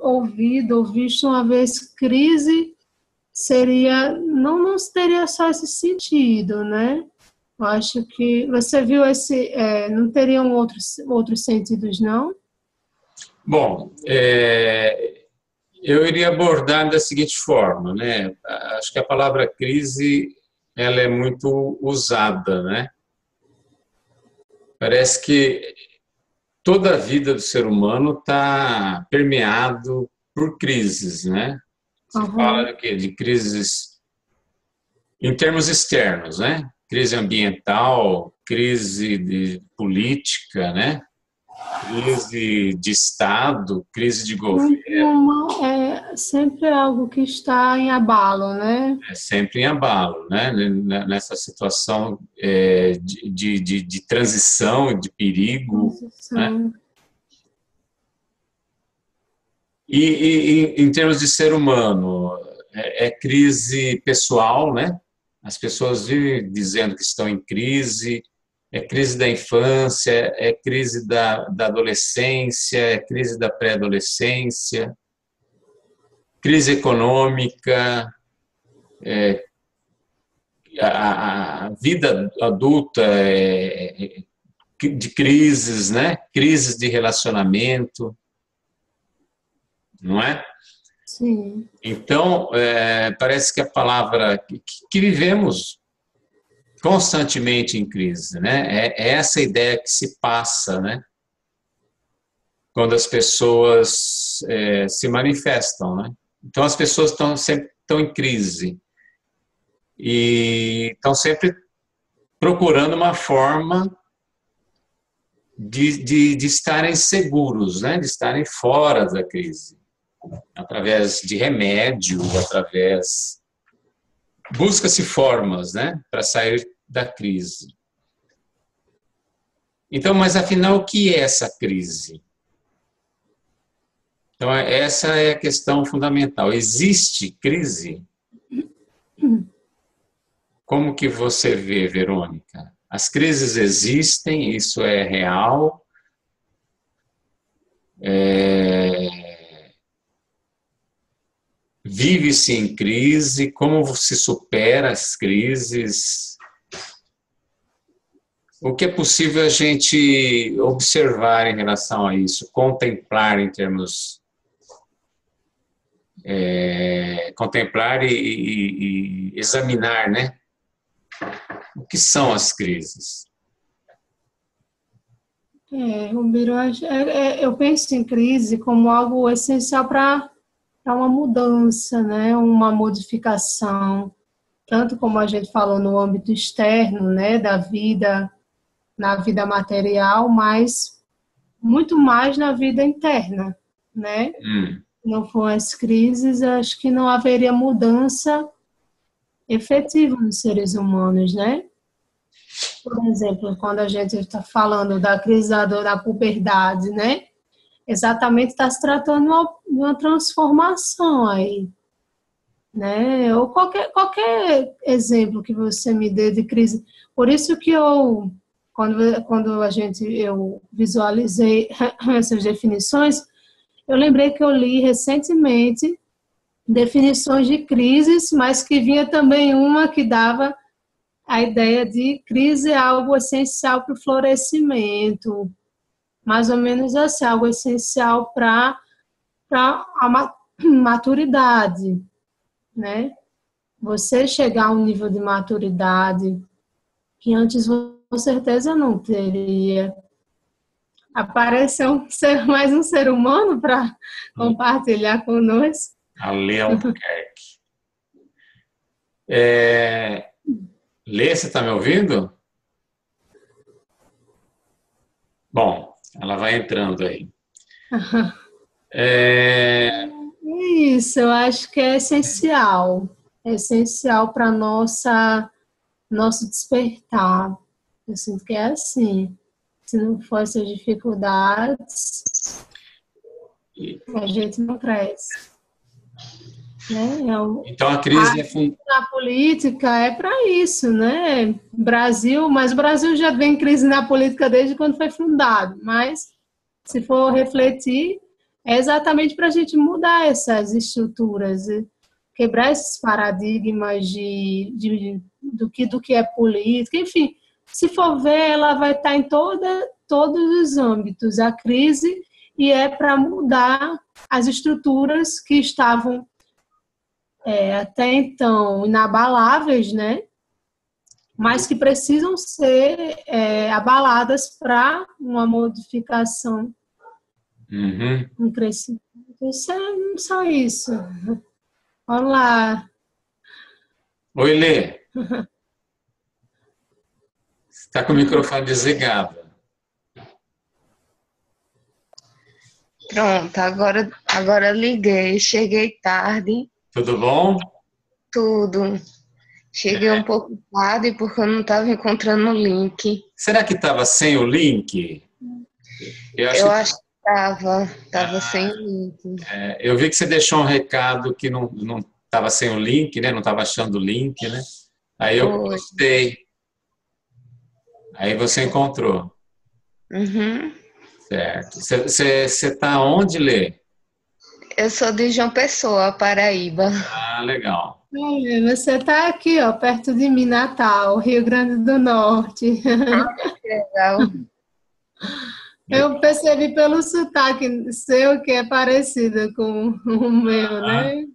ouvido ou visto uma vez crise seria, não teria só esse sentido, né? Eu acho que você viu não teriam outros sentidos, não? Bom, eu iria abordar da seguinte forma, né? Acho que a palavra crise ela é muito usada, né? Parece que toda a vida do ser humano está permeado por crises, né? Se fala Uhum. de quê? De crises em termos externos, né? Crise ambiental, crise de política, né? Crise de Estado, crise de Sempre, governo, sempre algo que está em abalo, né? é sempre em abalo, né? Nessa situação de transição, de perigo, né? Transição. E em termos de ser humano, é crise pessoal, né? As pessoas vivem dizendo que estão em crise, é crise da infância, é crise da adolescência, é crise da pré-adolescência, crise econômica, a vida adulta é de crises, né? Crises de relacionamento, não é? Sim. Então, parece que a palavra que vivemos constantemente em crise, né? É essa ideia que se passa, né? Quando as pessoas se manifestam, né? Então, as pessoas sempre estão em crise e estão sempre procurando uma forma de estarem seguros, né? De estarem fora da crise, através de remédio, através busca-se formas, né, para sair da crise. Então, mas afinal, o que é essa crise? Então, essa é a questão fundamental. Existe crise? Como que você vê, Verônica? As crises existem, isso é real. Vive-se em crise, como se supera as crises? O que é possível a gente observar em relação a isso, contemplar em termos contemplar e examinar, né? O que são as crises? Romero, eu penso em crise como algo essencial para uma mudança, né? Uma modificação, tanto como a gente falou no âmbito externo, né? Da vida, na vida material, mas muito mais na vida interna, né? Não for as crises, acho que não haveria mudança efetiva nos seres humanos, né? Por exemplo, quando a gente está falando da crise da puberdade, né? Exatamente está se tratando de uma transformação aí, né? Ou qualquer exemplo que você me dê de crise. Por isso que quando eu visualizei essas definições, eu lembrei que eu li recentemente definições de crises, mas que vinha também uma que dava a ideia de crise é algo essencial para o florescimento, mais ou menos assim, algo essencial para a maturidade, né? Você chegar a um nível de maturidade que antes com certeza não teria. Apareceu mais um ser humano para compartilhar conosco. A Lê Albuquerque. Lê, você está me ouvindo? Bom, ela vai entrando aí. Isso, eu acho que é essencial para nosso despertar. Eu sinto que é assim. Se não for essas dificuldades, a gente não cresce. Né? Então a crise a política é para isso, né? Mas o Brasil já vem em crise na política desde quando foi fundado. Mas se for refletir, é exatamente para a gente mudar essas estruturas, quebrar esses paradigmas do que é política, enfim, se for ver, ela vai estar em todos os âmbitos, a crise, e é para mudar as estruturas que estavam até então inabaláveis, né? Mas que precisam ser abaladas para uma modificação, um crescimento. Isso é só isso. Olá. Oi, Lê. Está com o microfone desligado. Pronto, agora liguei. Cheguei tarde. Tudo bom? Tudo. Cheguei um pouco tarde porque eu não estava encontrando o link. Será que estava sem o link? Eu acho que estava sem o link. Eu vi que você deixou um recado que não estava sem o link, né? Não estava achando o link, né? Aí eu postei. Aí você encontrou. Uhum. Certo. Você está onde, Lê? Eu sou de João Pessoa, Paraíba. Ah, legal. Você está aqui, ó, perto de mim, Natal, Rio Grande do Norte. Legal. Eu percebi pelo sotaque seu que é parecido com o meu, né?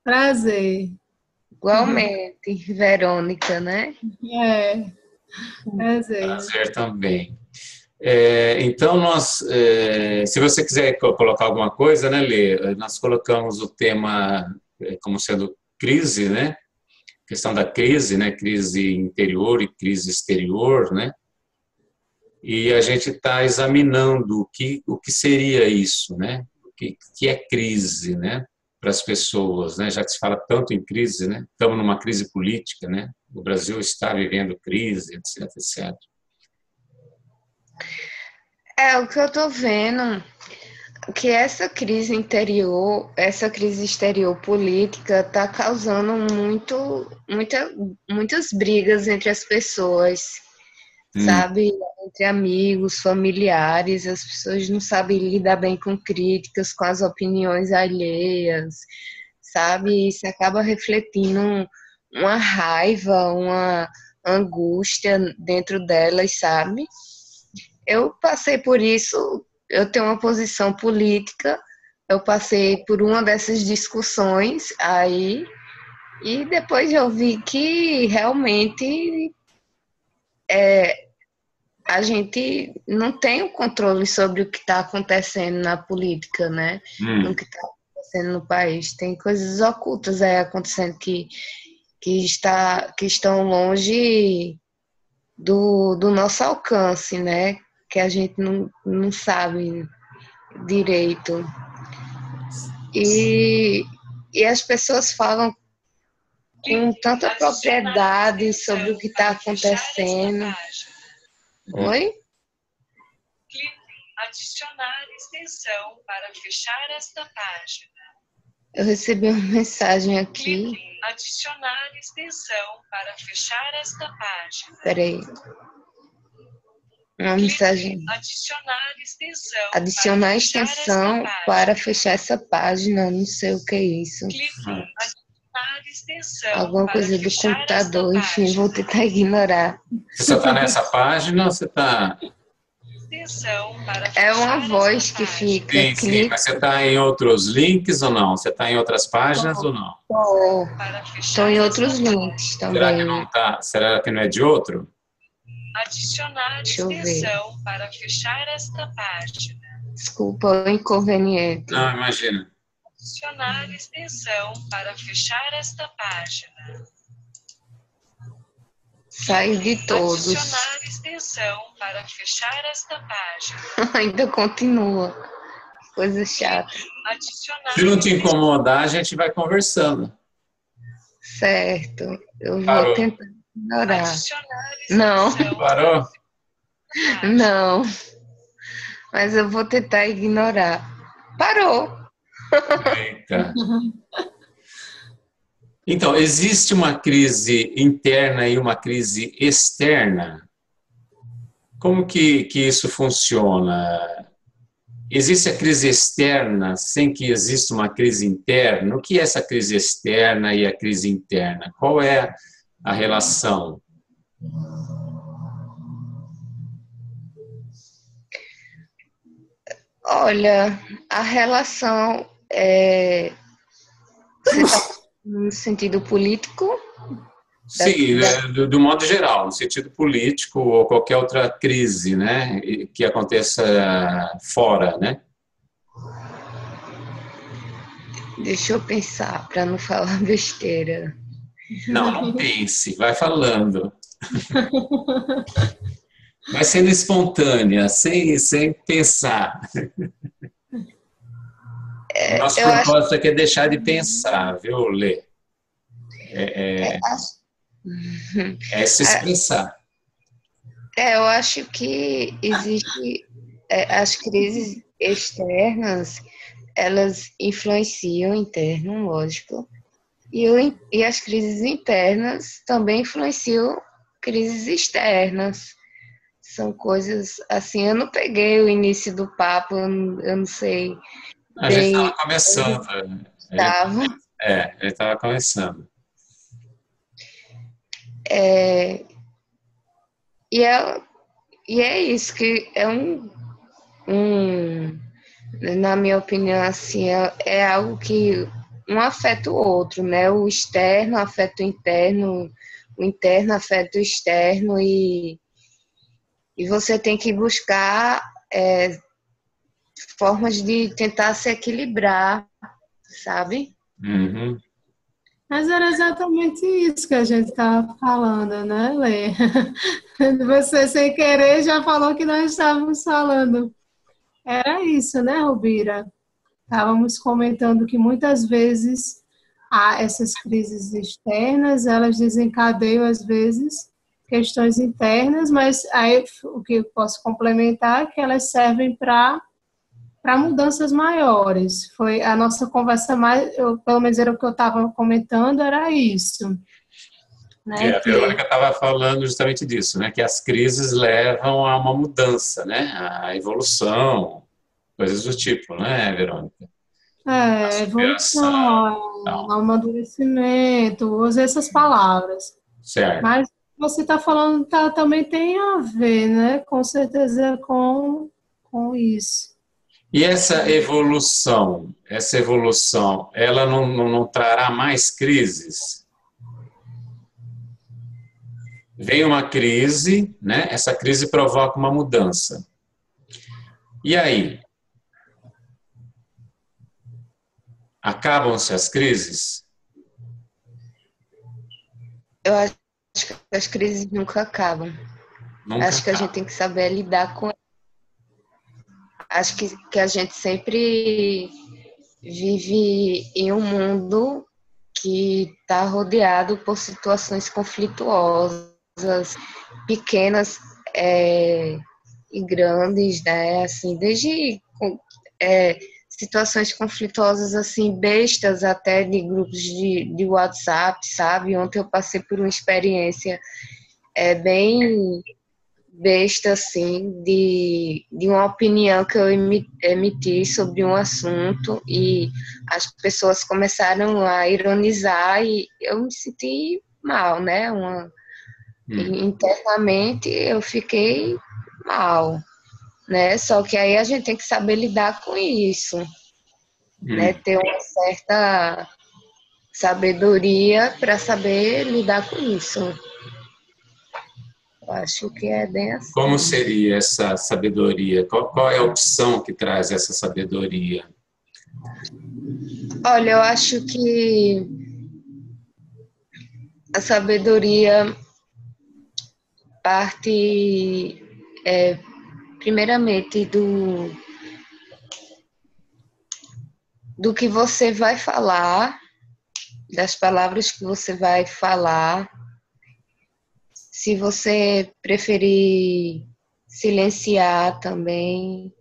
Prazer. Igualmente, Verônica, né? Prazer. Prazer também. Então, se você quiser colocar alguma coisa, né, Lê? Nós colocamos o tema como sendo crise, né? Questão da crise, né? Crise interior e crise exterior, né? E a gente está examinando o que seria isso, né? O que é crise, né? Para as pessoas, né? Já que se fala tanto em crise, né? Estamos numa crise política, né? O Brasil está vivendo crise, etc, etc. O que eu estou vendo que essa crise exterior política está causando muitas brigas entre as pessoas, sabe? Entre amigos, familiares, as pessoas não sabem lidar bem com críticas, com as opiniões alheias, sabe? Isso acaba refletindo uma raiva, uma angústia dentro delas, sabe? Eu passei por isso, eu tenho uma posição política, eu passei por uma dessas discussões aí, e depois eu vi que realmente a gente não tem o controle sobre o que está acontecendo na política, né? No que está acontecendo no país. Tem coisas ocultas aí acontecendo que estão longe do nosso alcance, né? Que a gente não sabe direito. E as pessoas falam com tanta propriedade sobre o que está acontecendo. Oi? Clique adicionar extensão para fechar esta página. Eu recebi uma mensagem aqui. Clique adicionar extensão para fechar esta página. Peraí. Uma mensagem. Adicionar extensão para fechar essa página. Não sei o que é isso. Alguma coisa do computador. Enfim, vou tentar ignorar. Você só está nessa página ou você está... É uma voz que fica. Sim, mas você está em outros links ou não? Você está em outras páginas ou não? Estou em outros links também. Será que não está? Será que não é de outro? Adicionar extensão para fechar esta página. Desculpa o inconveniente. Não, imagina. Adicionar extensão para fechar esta página. Sair de todos. Adicionar extensão para fechar esta página. Ainda continua. Coisa chata. Se não te incomodar, a gente vai conversando. Certo. Eu vou tentar ignorar. Não. Parou? Não. Mas eu vou tentar ignorar. Parou. Eita. Então, existe uma crise interna e uma crise externa? Como que isso funciona? existe a crise externa sem que exista uma crise interna? O que é essa crise externa e a crise interna? Qual é a relação? Olha, a relação você está no sentido político? Sim, do modo geral, no sentido político ou qualquer outra crise, né, que aconteça fora, né? Deixa eu pensar, para não falar besteira. Não pense, vai falando. Vai sendo espontânea, sem pensar. Nosso Eu acho, propósito aqui é deixar de pensar, viu, Lê? É se expressar. eu acho que existe as crises externas, elas influenciam o interno, lógico, e as crises internas também influenciam crises externas. São coisas assim, eu não peguei o início do papo, eu não sei A gente estava bem começando. onde estava. A gente estava começando. E é, e é isso, que é na minha opinião, assim, é algo que um afeta o outro, né? O externo afeta o interno afeta o externo, e você tem que buscar formas de tentar se equilibrar, sabe? Uhum. Mas era exatamente isso que a gente estava falando, né, Lê? Você, sem querer, já falou que nós estávamos falando. Era isso, né, Rubira? Estávamos comentando que muitas vezes essas crises externas, elas desencadeiam, às vezes, questões internas, mas aí o que eu posso complementar é que elas servem para mudanças maiores. Foi a nossa conversa mais, pelo menos era o que eu estava comentando, era isso. Né, A Verônica estava falando justamente disso, né? Que as crises levam a uma mudança, né? A evolução, coisas do tipo, né, Verônica? A superação, evolução, tal. amadurecimento, usei essas palavras. Certo. Mas você está falando também tem a ver, né? Com certeza com isso. E essa evolução, ela não trará mais crises? Vem uma crise, né? Essa crise provoca uma mudança. E aí? Acabam-se as crises? Eu acho que as crises nunca acabam. Nunca Acho que a acabam. gente tem que saber lidar com. Acho que a gente sempre vive em um mundo que está rodeado por situações conflituosas, pequenas e grandes, né? Assim, desde situações conflituosas assim, bestas até de grupos de WhatsApp, sabe? Ontem eu passei por uma experiência bem besta, assim, de uma opinião que eu emiti sobre um assunto, e as pessoas começaram a ironizar e eu me senti mal, né? Internamente eu fiquei mal, né? Só que aí a gente tem que saber lidar com isso, né? Ter uma certa sabedoria para saber lidar com isso. Eu acho que é bem assim. Como seria essa sabedoria? Qual é a opção que traz essa sabedoria? Olha, eu acho que a sabedoria parte, primeiramente, do que você vai falar, das palavras que você vai falar. Se você preferir silenciar também,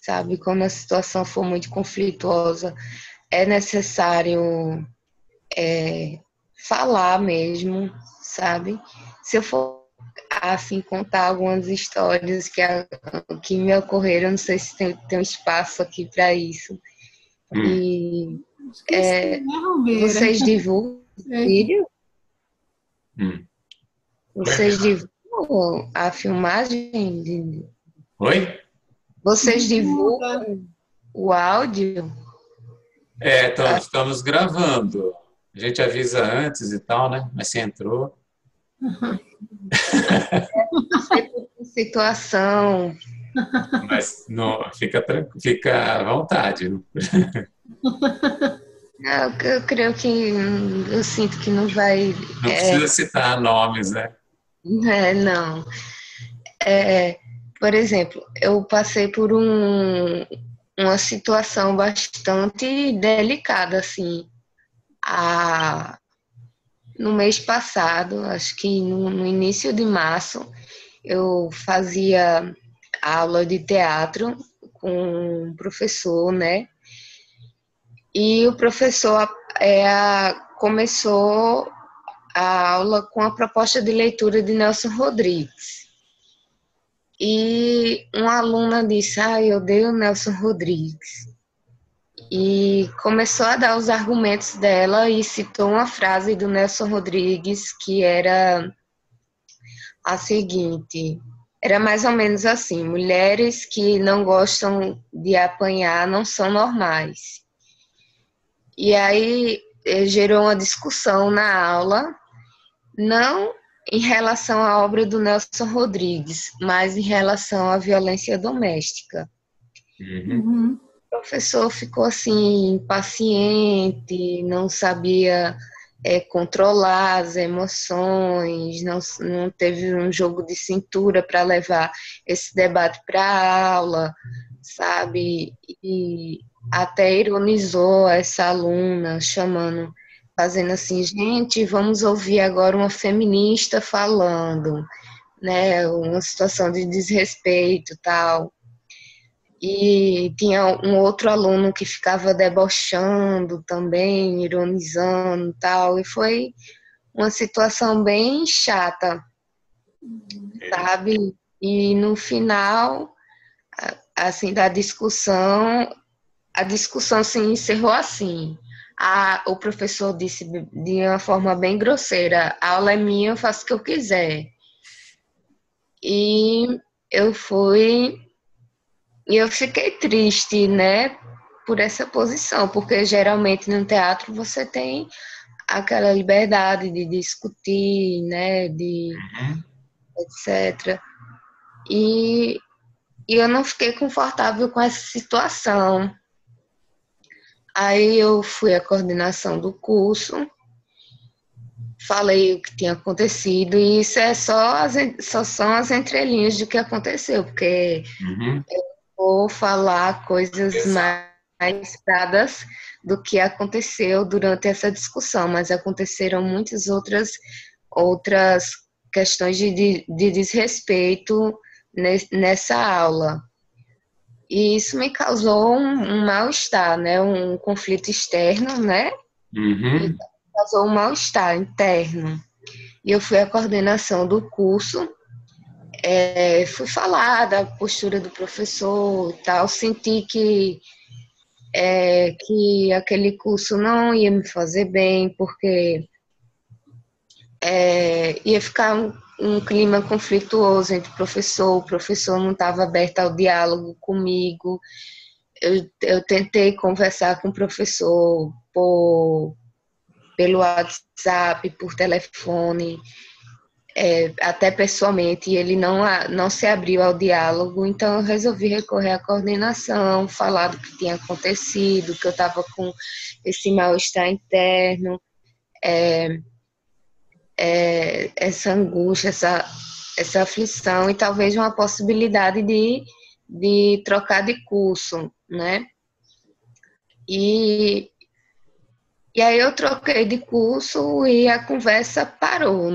sabe? Quando a situação for muito conflituosa, é necessário falar mesmo, sabe? Se eu for assim, contar algumas histórias que me ocorreram. Não sei se tem um espaço aqui para isso. E Esqueci, né, Romero? vocês divulgam vídeo? Vocês divulgam a filmagem? Oi? Vocês divulgam o áudio? Estamos gravando. A gente avisa antes e tal, né? Mas você entrou. Situação. Mas não, fica à vontade. Eu creio que eu sinto que não vai. Não precisa citar nomes, né? Não. Por exemplo, eu passei por uma situação bastante delicada, assim. No mês passado, acho que no início de março, eu fazia aula de teatro com um professor, né? E o professor começou a aula com a proposta de leitura de Nelson Rodrigues. E uma aluna disse, eu odeio Nelson Rodrigues. E começou a dar os argumentos dela e citou uma frase do Nelson Rodrigues que era a seguinte, era mais ou menos assim, mulheres que não gostam de apanhar não são normais. E aí gerou uma discussão na aula, não em relação à obra do Nelson Rodrigues, mas em relação à violência doméstica. Uhum. O professor ficou assim, impaciente, não sabia controlar as emoções, não teve um jogo de cintura para levar esse debate para a aula, sabe? E até ironizou essa aluna, fazendo assim, gente, vamos ouvir agora uma feminista falando, né? Uma situação de desrespeito e tal. E tinha um outro aluno que ficava debochando também, ironizando e tal, e foi uma situação bem chata, sabe? E no final, assim, da discussão, a discussão se encerrou assim. O professor disse de uma forma bem grosseira, a aula é minha, eu faço o que eu quiser. E eu fiquei triste, né, por essa posição, porque geralmente no teatro você tem aquela liberdade de discutir, né, etc. E eu não fiquei confortável com essa situação. Aí eu fui à coordenação do curso, falei o que tinha acontecido, e isso só são as entrelinhas do que aconteceu, porque eu vou falar coisas mais dadas do que aconteceu durante essa discussão, mas aconteceram muitas outras questões de desrespeito nessa aula. E isso me causou um mal-estar, né? Um conflito externo, né? E causou um mal-estar interno. E eu fui à coordenação do curso, fui falar da postura do professor e tal, senti que aquele curso não ia me fazer bem, porque ia ficar um clima conflituoso entre o professor não estava aberto ao diálogo comigo. Eu tentei conversar com o professor pelo WhatsApp, por telefone, até pessoalmente, e ele não se abriu ao diálogo, então eu resolvi recorrer à coordenação, falar do que tinha acontecido, que eu estava com esse mal-estar interno, essa angústia, essa aflição, e talvez uma possibilidade de trocar de curso, né? E aí eu troquei de curso e a conversa parou.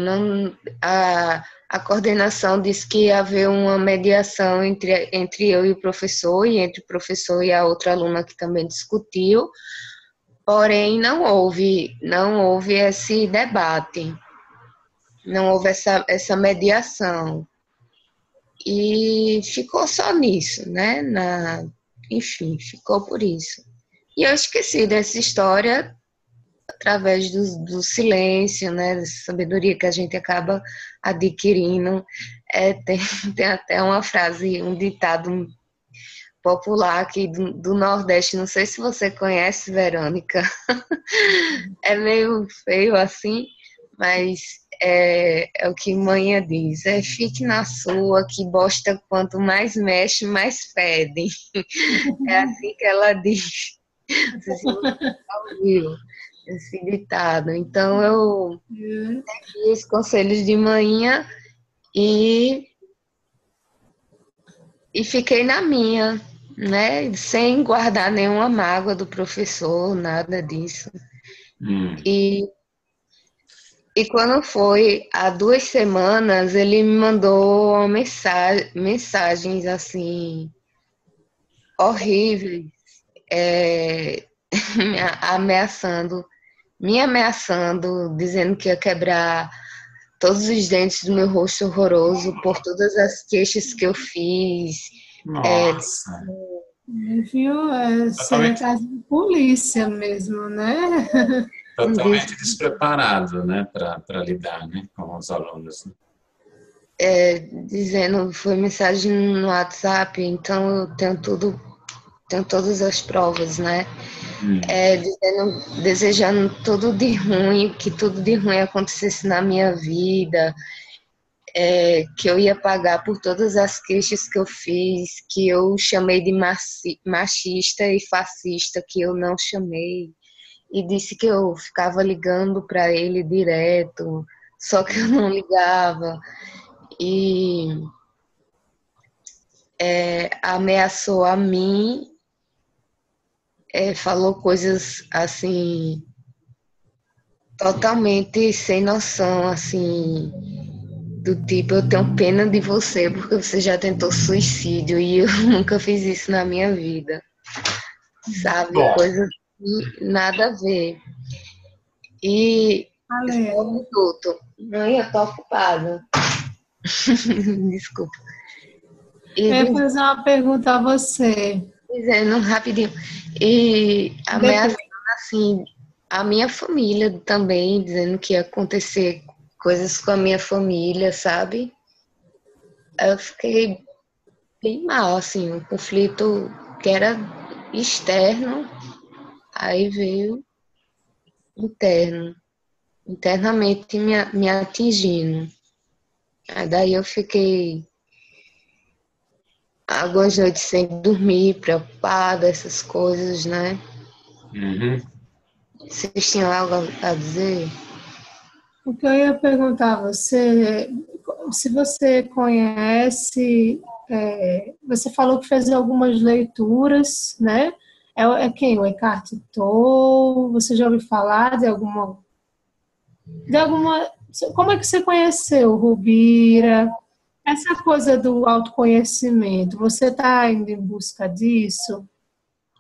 A coordenação disse que ia haver uma mediação entre eu e o professor, e entre o professor e a outra aluna que também discutiu, porém não houve esse debate. não houve essa mediação. E ficou só nisso, né? Enfim, ficou por isso. E eu esqueci dessa história através do silêncio, né? Dessa sabedoria que a gente acaba adquirindo. Tem até uma frase, um ditado popular aqui do Nordeste, não sei se você conhece, Verônica. É meio feio assim, mas é o que manhã diz, fique na sua, que bosta quanto mais mexe, mais fede. É assim que ela diz. Não sei se você ouviu esse ditado. Então eu fiz conselhos de manhã e fiquei na minha, né? Sem guardar nenhuma mágoa do professor, nada disso. E quando foi há 2 semanas, ele me mandou uma mensagens assim, horríveis, me ameaçando, dizendo que ia quebrar todos os dentes do meu rosto horroroso por todas as queixas que eu fiz. Nossa. Viu? Seria caso de polícia mesmo, né? Totalmente despreparado, né, para lidar, né, com os alunos. Dizendo, foi mensagem no WhatsApp, então eu tenho todas as provas, né? Desejando tudo de ruim, que tudo de ruim acontecesse na minha vida, que eu ia pagar por todas as queixas que eu fiz, que eu chamei de machista e fascista, que eu não chamei, e disse que eu ficava ligando para ele direto, só que eu não ligava, e ameaçou a mim, falou coisas assim totalmente sem noção, assim, do tipo, eu tenho pena de você porque você já tentou suicídio e eu nunca fiz isso na minha vida, sabe? Bom. Coisas que nada a ver. E só um minuto. Mãe, eu tô ocupada. Desculpa. Eu ia fazer uma pergunta a você. Dizendo rapidinho. E ameaçando assim a minha família também, dizendo que ia acontecer coisas com a minha família, sabe? Eu fiquei bem mal, assim, um conflito que era externo, aí veio internamente me atingindo. Aí daí eu fiquei algumas noites sem dormir, preocupada, essas coisas, né? Vocês tinham algo a dizer? O que eu ia perguntar a você, se você conhece, você falou que fez algumas leituras, né? Quem? O Eckhart Tolle? Você já ouviu falar de alguma... Como é que você conheceu Rubira? Essa coisa do autoconhecimento, você está indo em busca disso?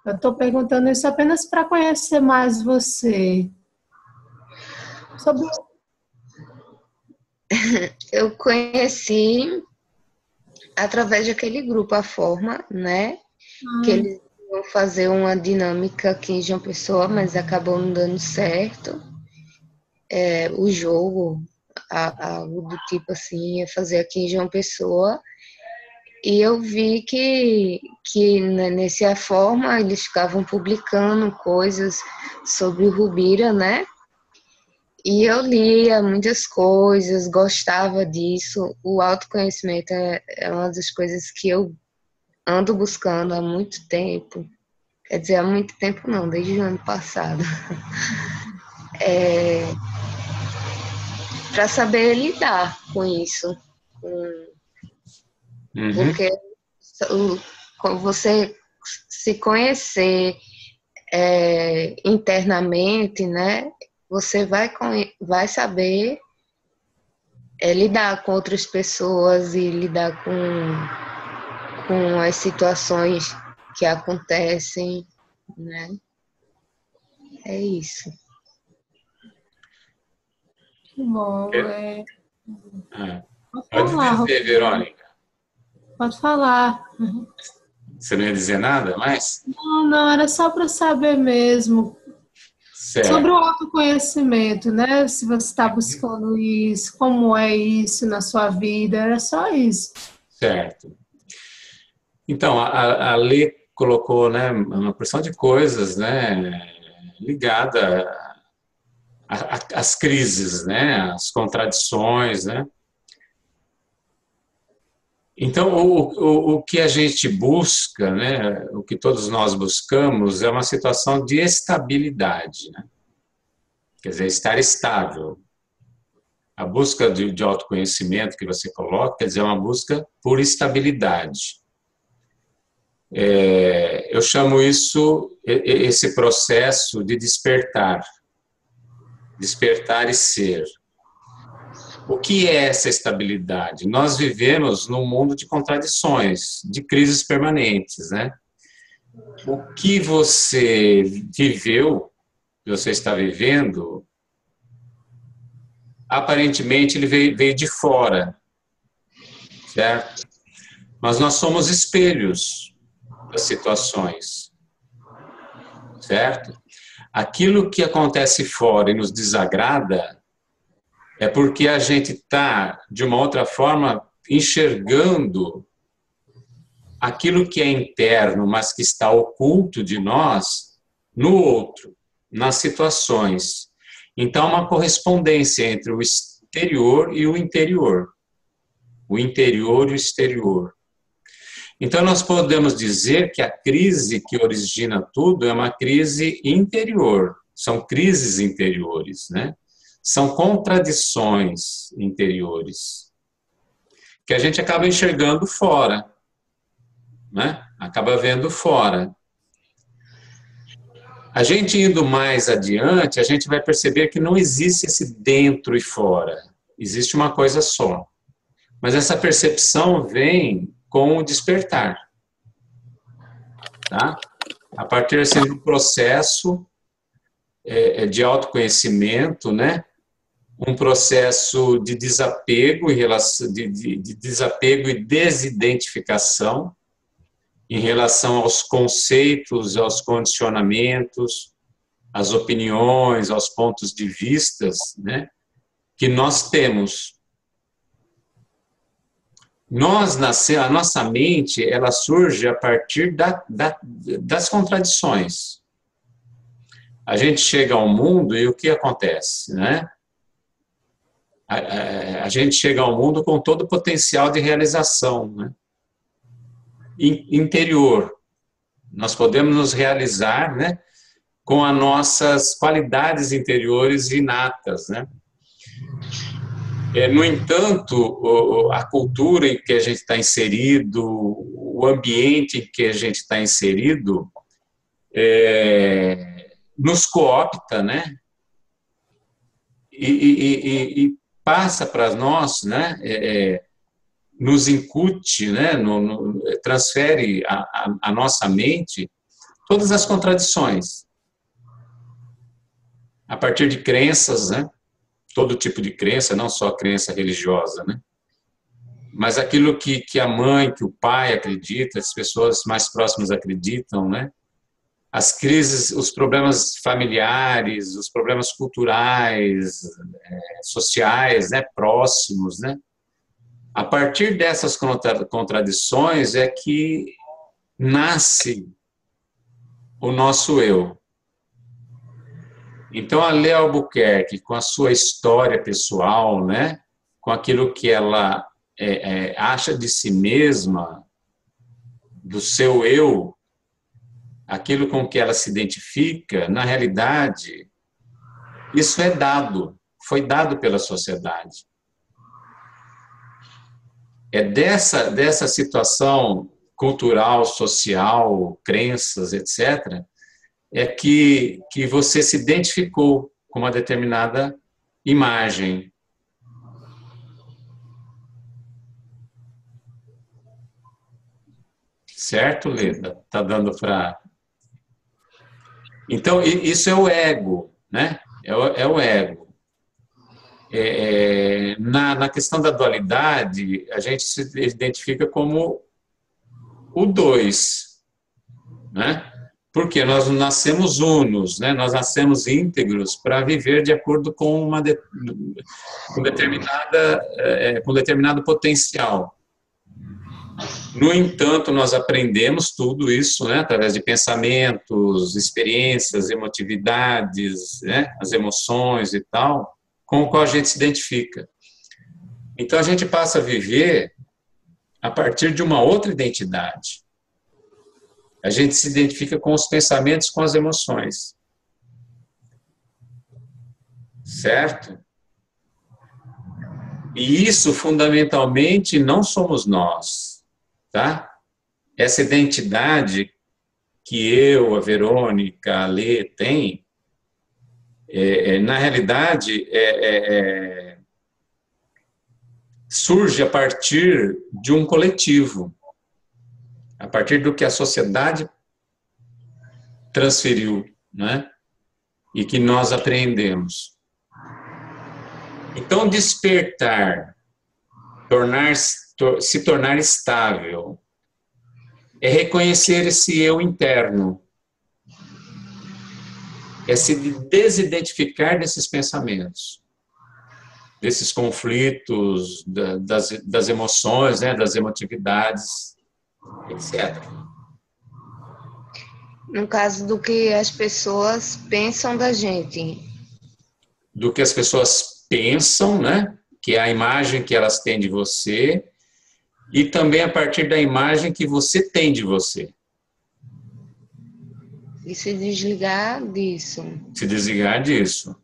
Eu estou perguntando isso apenas para conhecer mais você. Eu conheci através daquele grupo, a Forma, né? Que eles iam fazer uma dinâmica aqui em João Pessoa, mas acabou não dando certo. O jogo, algo do tipo assim, ia fazer aqui em João Pessoa. E eu vi que nesse A Forma eles ficavam publicando coisas sobre o Rubira, né? E eu lia muitas coisas, gostava disso. O autoconhecimento é uma das coisas que eu ando buscando há muito tempo. Quer dizer, há muito tempo não, desde o ano passado. Para saber lidar com isso. Porque quando você se conhecer internamente, né? Você vai saber lidar com outras pessoas e lidar com as situações que acontecem, né? É isso. Que bom. Ah, Pode pode falar, dizer, Verônica. pode falar. Você não ia dizer nada mais? Não, não, era só para saber mesmo. Sobre o Certo. autoconhecimento, né? Se você está buscando isso, como é isso na sua vida, era só isso. Certo. Então, a Lê colocou, né, uma porção de coisas, né, ligada às crises, né, às contradições, né. Então, o que a gente busca, né, o que todos nós buscamos, é uma situação de estabilidade, né? Quer dizer, estar estável. A busca de autoconhecimento que você coloca, quer dizer, é uma busca por estabilidade. Eu chamo isso, esse processo de despertar. Despertar e ser. O que é essa estabilidade? Nós vivemos num mundo de contradições, de crises permanentes, né? O que você viveu, que você está vivendo, aparentemente ele veio de fora, certo? Mas nós somos espelhos das situações, certo? Aquilo que acontece fora e nos desagrada é porque a gente está, de uma outra forma, enxergando aquilo que é interno, mas que está oculto de nós, no outro, nas situações. Então, uma correspondência entre o exterior e o interior. O interior e o exterior. Então, nós podemos dizer que a crise que origina tudo é uma crise interior. São crises interiores, né? São contradições interiores que a gente acaba enxergando fora, né? Acaba vendo fora. A gente indo mais adiante, a gente vai perceber que não existe esse dentro e fora. Existe uma coisa só. Mas essa percepção vem com o despertar, tá? A partir assim, do processo de autoconhecimento, né? Um processo de desapego, de desapego e desidentificação em relação aos conceitos, aos condicionamentos, às opiniões, aos pontos de vistas, né, que nós temos. A nossa mente, ela surge a partir das contradições. A gente chega ao mundo e o que acontece, né? A gente chega ao mundo com todo o potencial de realização, né? Interior. Nós podemos nos realizar, né, com as nossas qualidades interiores inatas, né? No entanto, a cultura em que a gente está inserido, o ambiente em que a gente está inserido, nos coopta, né? E passa para nós, né? Nos incute, né? Transfere a nossa mente todas as contradições, a partir de crenças, né? Todo tipo de crença, não só a crença religiosa, né? Mas aquilo que a mãe, que o pai acredita, as pessoas mais próximas acreditam, né? As crises, os problemas familiares, os problemas culturais, sociais, né? Próximos, né? A partir dessas contradições é que nasce o nosso eu. Então, a Lê Albuquerque, com a sua história pessoal, né, com aquilo que ela acha de si mesma, do seu eu, aquilo com que ela se identifica, na realidade, isso é dado, foi dado pela sociedade. É dessa situação cultural, social, crenças, etc., é que você se identificou com uma determinada imagem. Certo, Leda? Tá dando para... Então, isso é o ego, né? É o ego. Na questão da dualidade, a gente se identifica como o dois, né? Porque nós nascemos unos, né? Nós nascemos íntegros para viver de acordo com com determinado potencial. No entanto, nós aprendemos tudo isso, né? Através de pensamentos, experiências, emotividades, né? As emoções e tal, com o qual a gente se identifica. Então, a gente passa a viver a partir de uma outra identidade. A gente se identifica com os pensamentos, com as emoções. Certo? E isso, fundamentalmente, não somos nós, tá? Essa identidade que eu, a Verônica, a Lê tem, na realidade, surge a partir de um coletivo. A partir do que a sociedade transferiu, né? E que nós aprendemos. Então, despertar, se tornar estável, é reconhecer esse eu interno, é se desidentificar desses pensamentos, desses conflitos, das emoções, né? Das emotividades, etc. No caso do que as pessoas pensam da gente. Do que as pessoas pensam, né? Que é a imagem que elas têm de você, e também a partir da imagem que você tem de você. E se desligar disso. Se desligar disso.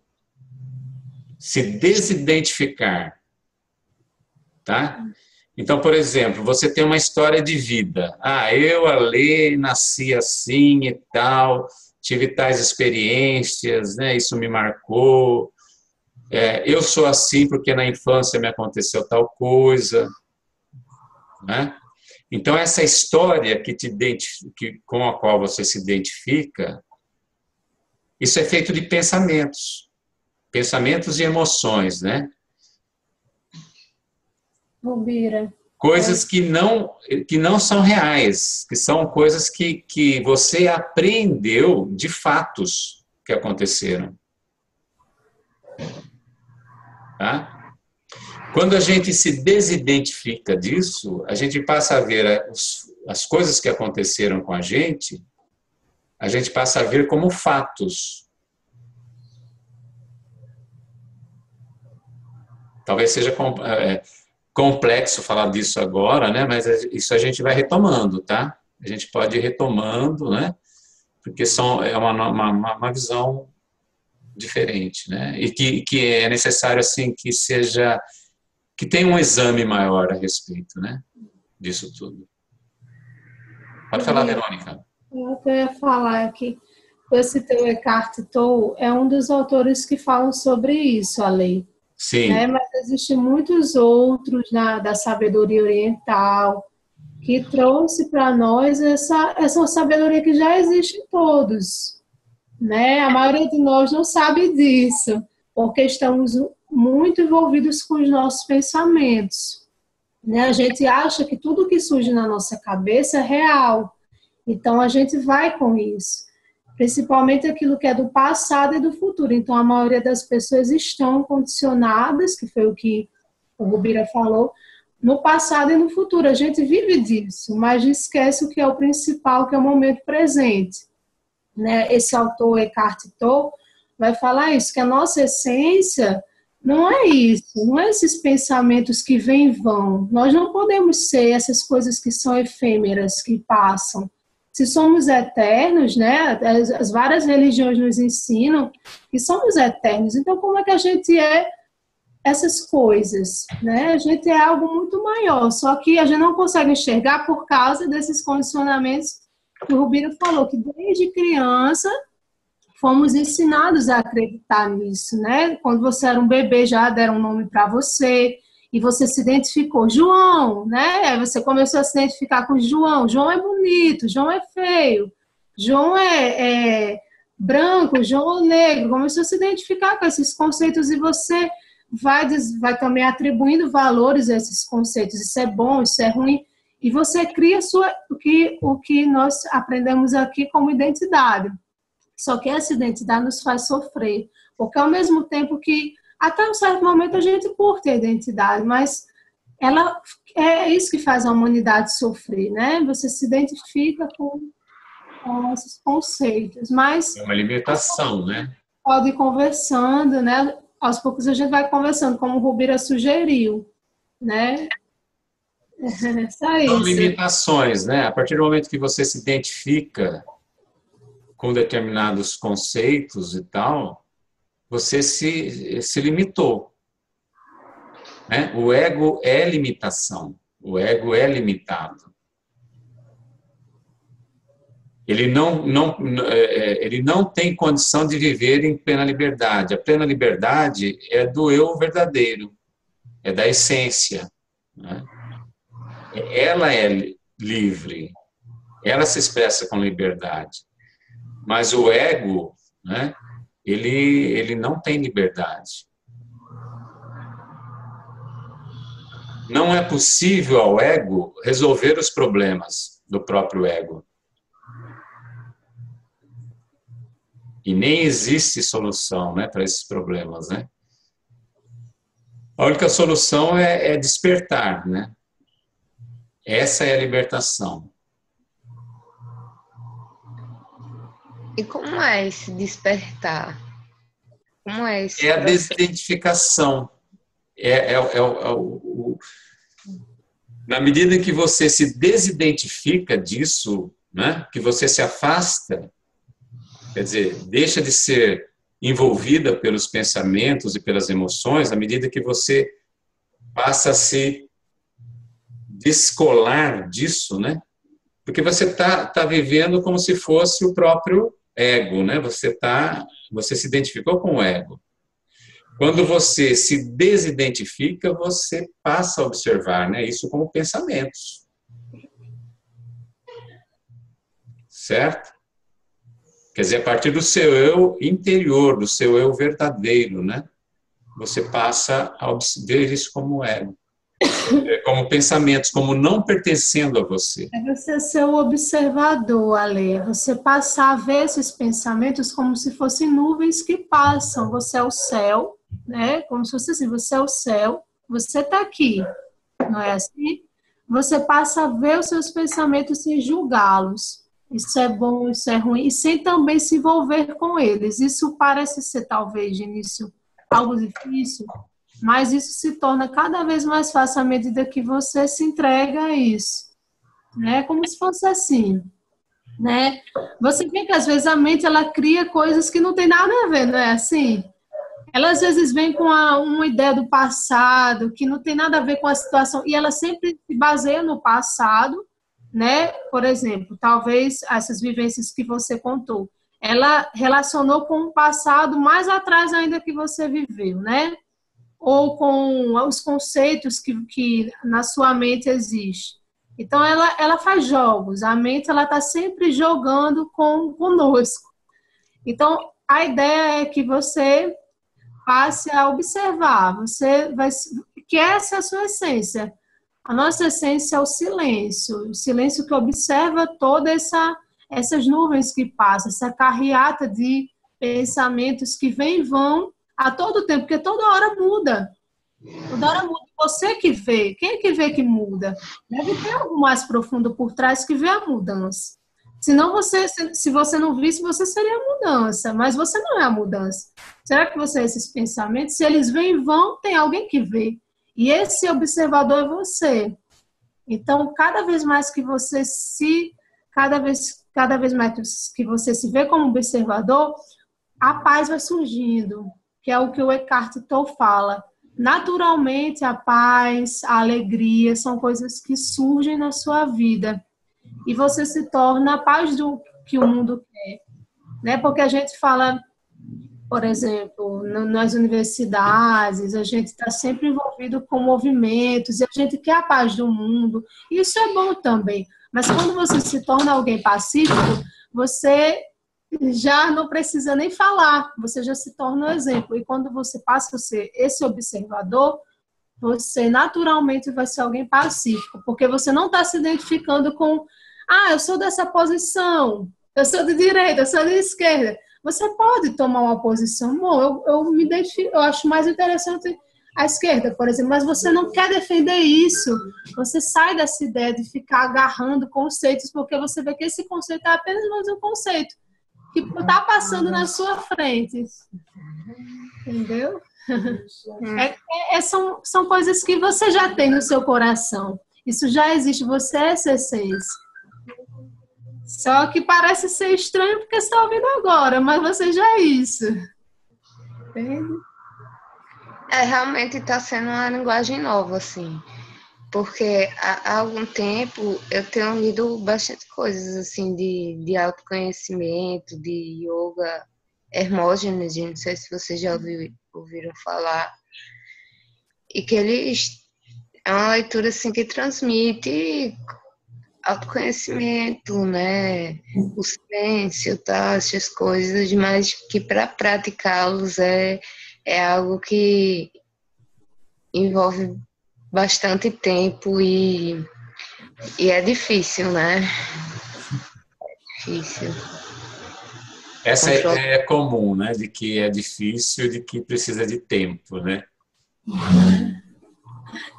Se desidentificar. Tá? Então, por exemplo, você tem uma história de vida. Eu, a Lê, nasci assim e tal, tive tais experiências, né? Isso me marcou. Eu sou assim porque na infância me aconteceu tal coisa. Né? Então, essa história com a qual você se identifica, isso é feito de pensamentos. Pensamentos e emoções, né? Rubira. Coisas que não são reais, que são coisas que você aprendeu de fatos que aconteceram. Tá? Quando a gente se desidentifica disso, a gente passa a ver as coisas que aconteceram com a gente passa a ver como fatos. Talvez seja complexo falar disso agora, né? Mas isso a gente vai retomando, tá? A gente pode ir retomando, né? Porque é uma visão diferente, né? E que é necessário, assim, que tenha um exame maior a respeito, né? Disso tudo. Pode falar, Verônica. O que eu ia falar aqui, eu citei o Eckhart Tolle, é um dos autores que falam sobre isso, a lei. Sim. Né? Mas existem muitos outros da sabedoria oriental que trouxe para nós essa sabedoria que já existe em todos. Né? A maioria de nós não sabe disso, porque estamos muito envolvidos com os nossos pensamentos. Né? A gente acha que tudo que surge na nossa cabeça é real. Então, a gente vai com isso. Principalmente aquilo que é do passado e do futuro. Então, a maioria das pessoas estão condicionadas, que foi o que o Rubira falou, no passado e no futuro. A gente vive disso, mas esquece o que é o principal, que é o momento presente. Né? Esse autor, Eckhart Tolle, vai falar isso, que a nossa essência não é isso, não é esses pensamentos que vêm e vão. Nós não podemos ser essas coisas que são efêmeras, que passam. Se somos eternos, né? As várias religiões nos ensinam que somos eternos. Então, como é que a gente é essas coisas? Né? A gente é algo muito maior, só que a gente não consegue enxergar por causa desses condicionamentos que o Rubira falou, que desde criança fomos ensinados a acreditar nisso. Né? Quando você era um bebê, já deram um nome para você, e você se identificou, João, né? Aí você começou a se identificar com João. João é bonito, João é feio, João é branco, João é negro. Começou a se identificar com esses conceitos e você vai também atribuindo valores a esses conceitos. Isso é bom, isso é ruim. E você cria o que nós aprendemos aqui como identidade. Só que essa identidade nos faz sofrer. Porque ao mesmo tempo que, até um certo momento, a gente curte a identidade, mas ela é isso que faz a humanidade sofrer, né? Você se identifica com esses conceitos. Mas é uma limitação, né? Pode ir conversando, né? Aos poucos a gente vai conversando, como o Rubira sugeriu, né? Só isso. São limitações, né? A partir do momento que você se identifica com determinados conceitos e tal, você se limitou, né? O ego é limitação, o ego é limitado. Ele não tem condição de viver em plena liberdade. A plena liberdade é do eu verdadeiro, é da essência, né? Ela é livre, ela se expressa com liberdade. Mas o ego, né, ele não tem liberdade. Não é possível ao ego resolver os problemas do próprio ego. E nem existe solução, né, para esses problemas, né? A única solução é despertar, né? Essa é a libertação. E como é esse despertar? Como é esse É a processo? desidentificação. Na medida em que você se desidentifica disso, né, que você se afasta, quer dizer, deixa de ser envolvida pelos pensamentos e pelas emoções, à medida que você passa a se descolar disso, né? Porque você tá vivendo como se fosse o próprio ego, né? Você se identificou com o ego. Quando você se desidentifica, você passa a observar, né? Isso como pensamentos. Certo? Quer dizer, a partir do seu eu interior, do seu eu verdadeiro, né? Você passa a ver isso como ego. Como pensamentos, como não pertencendo a você. É você ser o observador, Ale. Você passar a ver esses pensamentos como se fossem nuvens que passam. Você é o céu, né? Como se fosse assim, você é o céu, você está aqui, não é assim? Você passa a ver os seus pensamentos sem julgá-los. Isso é bom, isso é ruim, e sem também se envolver com eles. Isso parece ser, talvez, de início, algo difícil, mas isso se torna cada vez mais fácil à medida que você se entrega a isso. Né? Como se fosse assim, né? Você vê que às vezes a mente ela cria coisas que não tem nada a ver, não é assim? Ela às vezes vem com uma ideia do passado que não tem nada a ver com a situação e ela sempre se baseia no passado, né? Por exemplo, talvez essas vivências que você contou, ela relacionou com um passado mais atrás ainda que você viveu, né? Ou com os conceitos que na sua mente existem. Então, ela faz jogos. A mente ela está sempre jogando conosco. Então, a ideia é que você passe a observar. Que essa é a sua essência. A nossa essência é o silêncio que observa todas essas nuvens que passam, essa carreata de pensamentos que vêm e vão a todo tempo, porque toda hora muda. Toda hora muda. Você que vê. Quem é que vê que muda? Deve ter algo mais profundo por trás que vê a mudança. Senão se você não visse, você seria a mudança. Mas você não é a mudança. Será que você é esses pensamentos? Se eles vêm e vão, tem alguém que vê. E esse observador é você. Então, cada vez mais que você se vê como observador, a paz vai surgindo, que é o que o Eckhart Tolle fala. Naturalmente, a paz, a alegria são coisas que surgem na sua vida. E você se torna a paz do que o mundo quer. Né? Porque a gente fala, por exemplo, nas universidades, a gente está sempre envolvido com movimentos, e a gente quer a paz do mundo. Isso é bom também. Mas quando você se torna alguém pacífico, você já não precisa nem falar, você já se torna um exemplo. E quando você passa a ser esse observador, você naturalmente vai ser alguém pacífico, porque você não está se identificando com, eu sou dessa posição, eu sou de direita, eu sou de esquerda. Você pode tomar uma posição, bom, eu me identifico, eu acho mais interessante a esquerda, por exemplo, mas você não quer defender isso, você sai dessa ideia de ficar agarrando conceitos, porque você vê que esse conceito é apenas mais um conceito, que está passando na sua frente. Entendeu? São coisas que você já tem no seu coração. Isso já existe, você é essa essência. Só que parece ser estranho porque você está ouvindo agora, mas você já é isso. Entende? Realmente está sendo uma linguagem nova, assim. Porque há algum tempo eu tenho lido bastante coisas, assim, de autoconhecimento, de yoga, Hermógenes, não sei se vocês já ouviram falar. E que é uma leitura, assim, que transmite autoconhecimento, né? O silêncio, tá? Essas coisas, mas que para praticá-los é algo que envolve bastante tempo e é difícil, né? É difícil. Essa ideia é comum, né? De que é difícil, de que precisa de tempo, né?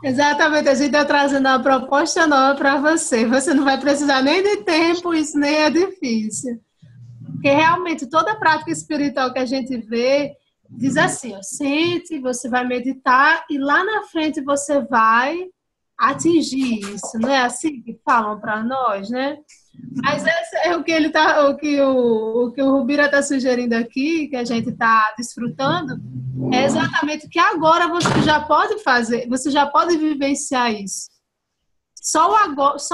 Exatamente, a gente está trazendo uma proposta nova para você. Você não vai precisar nem de tempo, isso nem é difícil. Porque realmente toda prática espiritual que a gente vê diz assim, ó, sente, você vai meditar e lá na frente você vai atingir isso, não é assim que falam para nós, né? Mas esse é o que o Rubira está sugerindo aqui, que a gente está desfrutando, é exatamente que agora você já pode fazer, você já pode vivenciar isso. Só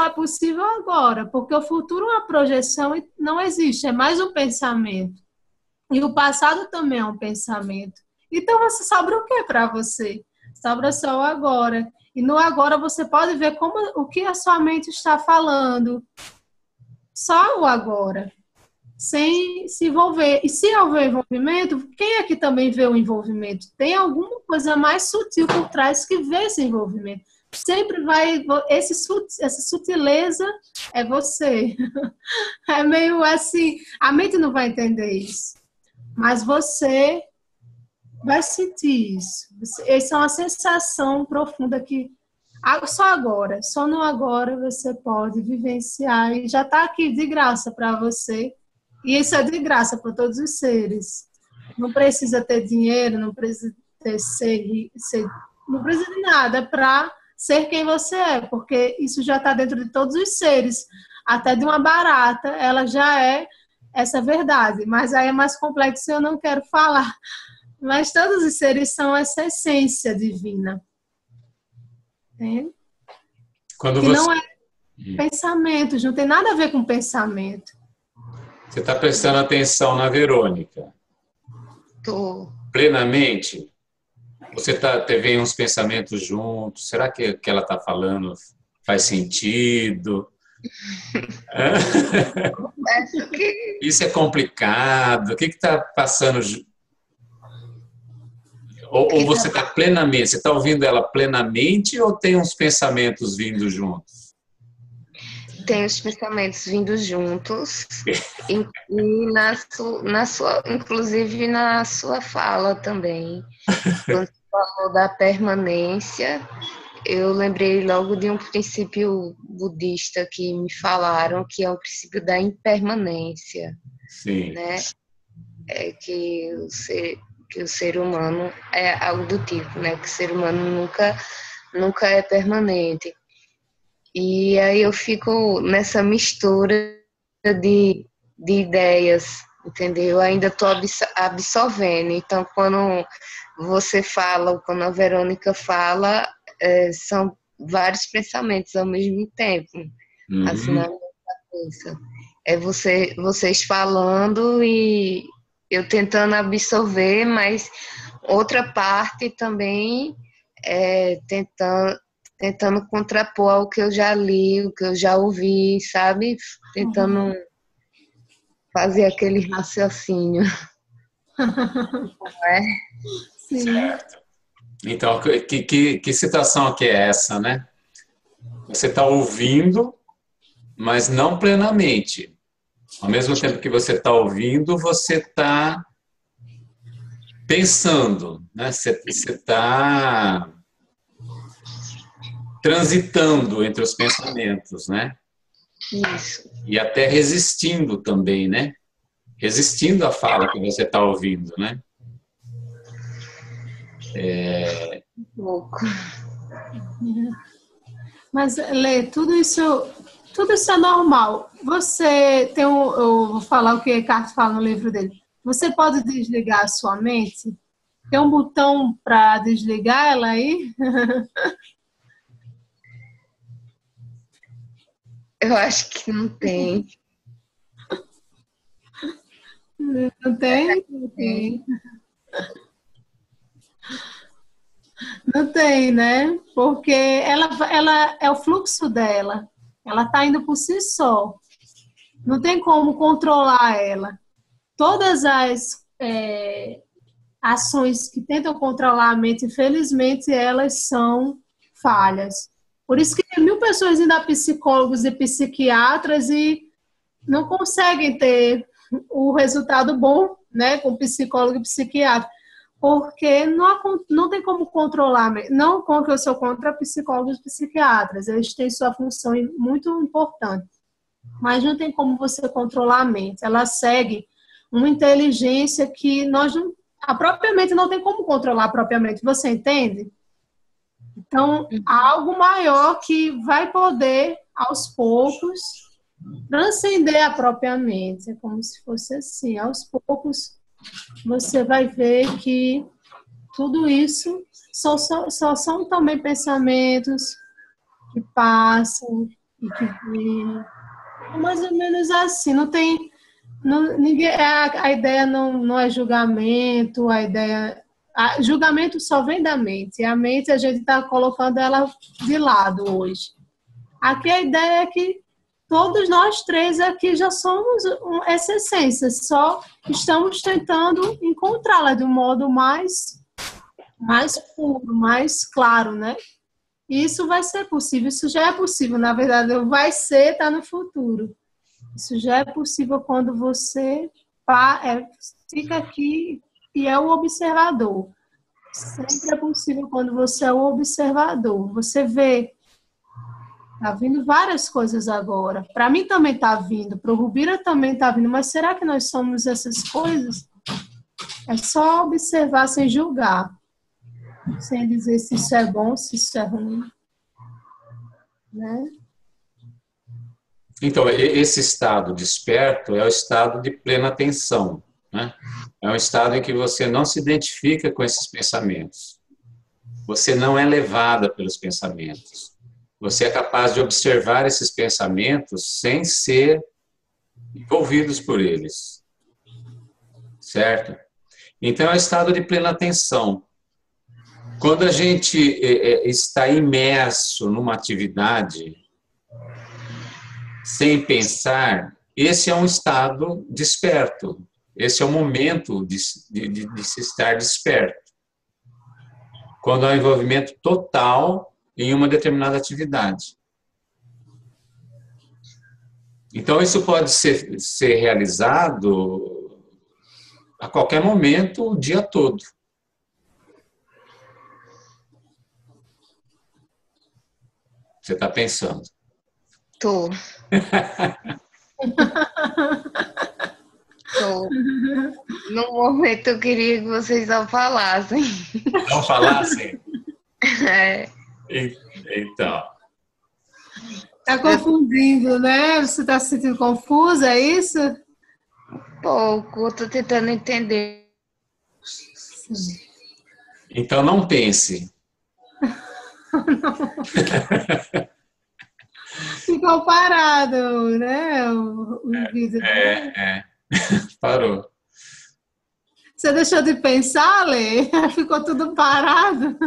é possível agora, porque o futuro é uma projeção e não existe, é mais um pensamento. E o passado também é um pensamento. Então, você sobra o que para você? Sobra só o agora. E no agora você pode ver o que a sua mente está falando. Só o agora. Sem se envolver. E se houver envolvimento, quem é que também vê o envolvimento? Tem alguma coisa mais sutil por trás que vê esse envolvimento. Sempre vai... essa sutileza é você. É meio assim... A mente não vai entender isso. Mas você vai sentir isso. Essa é uma sensação profunda que só no agora você pode vivenciar e já está aqui de graça para você. E isso é de graça para todos os seres. Não precisa ter dinheiro, não precisa não precisa de nada para ser quem você é, porque isso já está dentro de todos os seres. Até de uma barata, ela já é essa verdade, mas aí é mais complexo e eu não quero falar. Mas todos os seres são essa essência divina. Entende? Que não é pensamentos, não tem nada a ver com pensamento. Você está prestando atenção na Verônica? Tô. Plenamente? Você vem uns pensamentos juntos? Será que o que ela está falando faz sentido? Isso é complicado. O que está passando? Ou você está plenamente? Você está ouvindo ela plenamente ou tem uns pensamentos vindo juntos? Tem os pensamentos vindo juntos e inclusive na sua fala também. Quando você falou da permanência, eu lembrei logo de um princípio budista que me falaram, que é o princípio da impermanência. Sim. Né? É que o ser humano é algo do tipo, né? Que o ser humano nunca é permanente. E aí eu fico nessa mistura de ideias, entendeu? Eu ainda estou absorvendo. Então, quando você fala, quando a Verônica fala, são vários pensamentos ao mesmo tempo, assim, na minha cabeça. É vocês falando e eu tentando absorver, mas outra parte também tentando contrapor ao que eu já li, o que eu já ouvi, sabe? Tentando fazer aquele raciocínio. Não é? Sim. Certo. Então, que situação que é essa, né? Você está ouvindo, mas não plenamente. Ao mesmo tempo que você está ouvindo, você está pensando, né? Você está transitando entre os pensamentos, né? Isso. E até resistindo também, né? Resistindo à fala que você está ouvindo, né? Pouco. Mas, Lê, tudo isso é normal. Você tem eu vou falar o que Eckhart fala no livro dele. Você pode desligar a sua mente? Tem um botão para desligar ela aí? Eu acho que não tem. Não tem? Não tem. Não tem, né? Porque ela é o fluxo dela. Ela está indo por si só. Não tem como controlar ela. Todas as ações que tentam controlar a mente, infelizmente, elas são falhas. Por isso que 1000 pessoas indo a psicólogos e psiquiatras e não conseguem ter o resultado bom, né, com psicólogo e psiquiatra, porque não tem como controlar. Não que eu sou contra psicólogos e psiquiatras, eles têm sua função muito importante, mas não tem como você controlar a mente. Ela segue uma inteligência que a própria mente não tem como controlar propriamente, você entende? Então, há algo maior que vai poder, aos poucos, transcender a própria mente. É como se fosse assim, aos poucos você vai ver que tudo isso só são também pensamentos que passam e que vêm. É mais ou menos assim, não tem... a ideia não é julgamento, julgamento só vem da mente, e a mente a gente está colocando ela de lado hoje. Aqui a ideia é que todos nós três aqui já somos essa essência, só estamos tentando encontrá-la de um modo mais puro, mais claro, né? Isso vai ser possível, isso já é possível, na verdade, vai ser, está no futuro. Isso já é possível quando você fica aqui e é o observador. Sempre é possível quando você é o observador. Você vê, tá vindo várias coisas agora. Para mim também tá vindo, para o Rubira também tá vindo, mas será que nós somos essas coisas? É só observar sem julgar, sem dizer se isso é bom, se isso é ruim, né? Então, esse estado desperto é o estado de plena atenção, né? É um estado em que você não se identifica com esses pensamentos. Você não é levada pelos pensamentos. Você é capaz de observar esses pensamentos sem ser envolvidos por eles. Certo? Então, é o estado de plena atenção. Quando a gente está imerso numa atividade sem pensar, esse é um estado desperto. Esse é o momento de se estar desperto. Quando há um envolvimento total em uma determinada atividade. Então, isso pode ser realizado a qualquer momento, o dia todo. Você está pensando. Tô. No momento eu queria que vocês não falassem. Não falassem? É. Então. Está confundindo, né? Você está se sentindo confusa, é isso? Pouco, estou tentando entender. Sim. Então não pense. Ficou parado, né? O vídeo. Parou. Você deixou de pensar, Lê? Ficou tudo parado.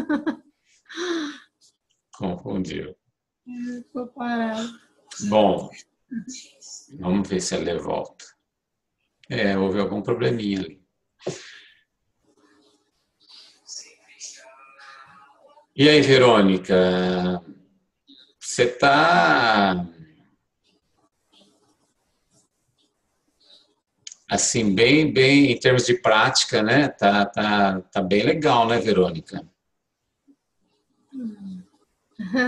Confundiu. Ficou parado. Bom, vamos ver se ela volta. Houve algum probleminha ali. E aí, Verônica, você está assim, bem, em termos de prática, né? Tá bem legal, né, Verônica?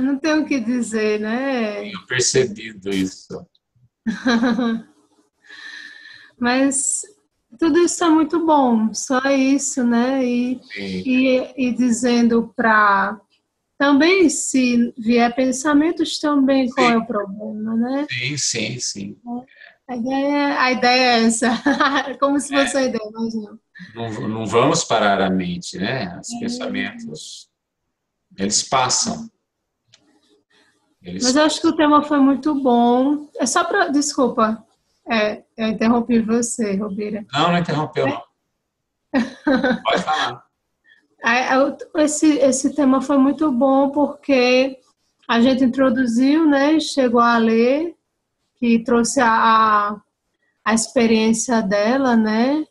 Não tenho o que dizer, né? Tenho percebido isso. Mas tudo isso é muito bom, só isso, né? Sim, E dizendo para também, se vier pensamentos também, qual é o problema, né? sim. A ideia é essa, como se fosse a ideia, mas não. Não vamos parar a mente, né? Os pensamentos, eles passam. Mas eu acho que o tema foi muito bom. É só para. Desculpa, eu interrompi você, Robira. Não interrompeu, não. Pode falar. Esse tema foi muito bom porque a gente introduziu, né? Chegou a ler, que trouxe a experiência dela, né?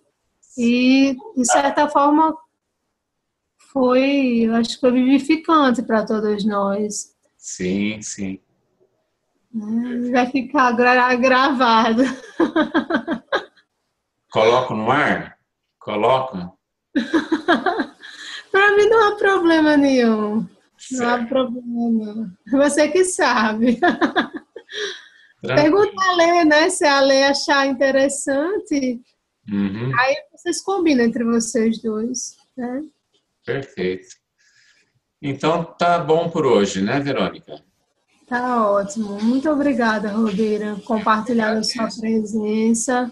E, de certa forma, eu acho que foi vivificante para todos nós. Sim. Né? Vai ficar gravado. Coloco no ar? Coloca? Para mim não há problema nenhum. Não há Certo. problema. Você que sabe. Tranquilo. Pergunta a Lê, né? Se a Lê achar interessante, Uhum, aí vocês combinam entre vocês dois, né? perfeito. Então, tá bom por hoje, né, Verônica? Tá ótimo. Muito obrigada, Rodeira, por compartilhar a sua Agradeço. presença.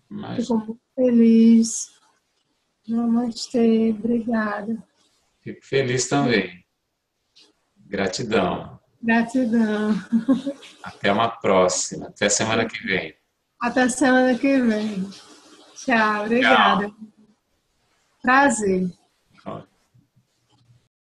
Mas Fico muito feliz. Namastê. Obrigada. fico feliz também. Gratidão. Gratidão. Até uma próxima. Até semana que vem. Até semana que vem. Tchau. Tchau. Obrigada. Prazer.